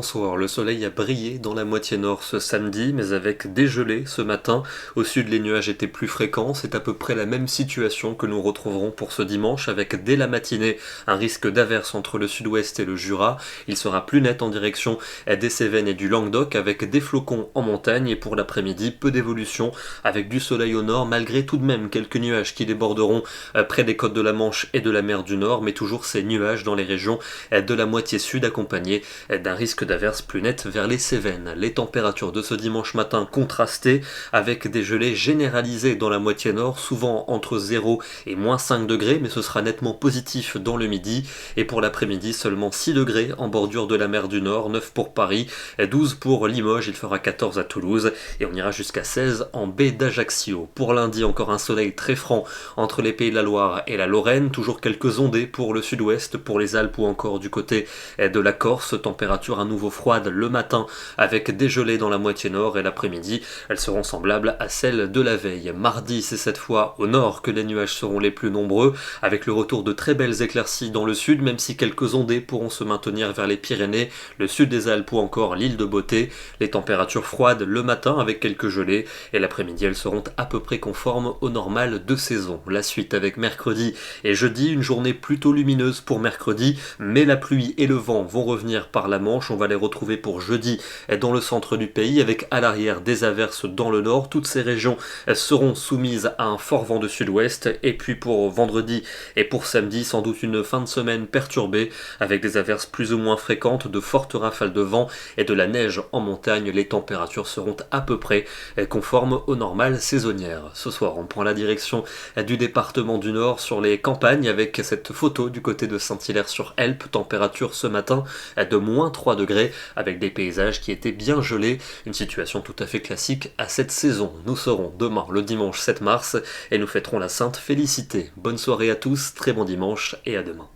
bonsoir. Le soleil a brillé dans la moitié nord ce samedi, mais avec des gelées ce matin. Au sud, les nuages étaient plus fréquents. C'est à peu près la même situation que nous retrouverons pour ce dimanche, avec dès la matinée un risque d'averse entre le sud-ouest et le Jura. Il sera plus net en direction des Cévennes et du Languedoc, avec des flocons en montagne. Et pour l'après-midi, peu d'évolution, avec du soleil au nord, malgré tout de même quelques nuages qui déborderont près des côtes de la Manche et de la mer du Nord, mais toujours ces nuages dans les régions de la moitié sud, accompagnés d'un risque d'averse plus net vers les Cévennes. Les températures de ce dimanche matin contrastées, avec des gelées généralisées dans la moitié nord, souvent entre 0 et moins 5 degrés, mais ce sera nettement positif dans le midi. Et pour l'après-midi, seulement 6 degrés en bordure de la mer du Nord, 9 pour Paris, 12 pour Limoges, il fera 14 à Toulouse, et on ira jusqu'à 16 en baie d'Ajaccio. Pour lundi, encore un soleil très franc entre les Pays de la Loire et la Lorraine, toujours quelques ondées pour le sud-ouest, pour les Alpes ou encore du côté de la Corse. Température à nouveau froide le matin avec des gelées dans la moitié nord, et l'après-midi elles seront semblables à celles de la veille. Mardi, c'est cette fois au nord que les nuages seront les plus nombreux, avec le retour de très belles éclaircies dans le sud, même si quelques ondées pourront se maintenir vers les Pyrénées, le sud des Alpes ou encore l'île de Beauté. Les températures froides le matin avec quelques gelées, et l'après-midi elles seront à peu près conformes au normal de saison. La suite avec mercredi et jeudi, une journée plutôt lumineuse pour mercredi, mais la pluie et le vent vont revenir par la Manche. On va les retrouver pour jeudi dans le centre du pays, avec à l'arrière des averses dans le nord. Toutes ces régions seront soumises à un fort vent de sud-ouest. Et puis pour vendredi et pour samedi, sans doute une fin de semaine perturbée, avec des averses plus ou moins fréquentes, de fortes rafales de vent et de la neige en montagne. Les températures seront à peu près conformes aux normales saisonnières. Ce soir, on prend la direction du département du Nord sur les campagnes, avec cette photo du côté de Saint-Hilaire-sur-Helpe. Température ce matin de moins 3 degrés, avec des paysages qui étaient bien gelés, une situation tout à fait classique à cette saison. Nous serons demain le dimanche 7 mars et nous fêterons la Sainte Félicité. Bonne soirée à tous, très bon dimanche et à demain.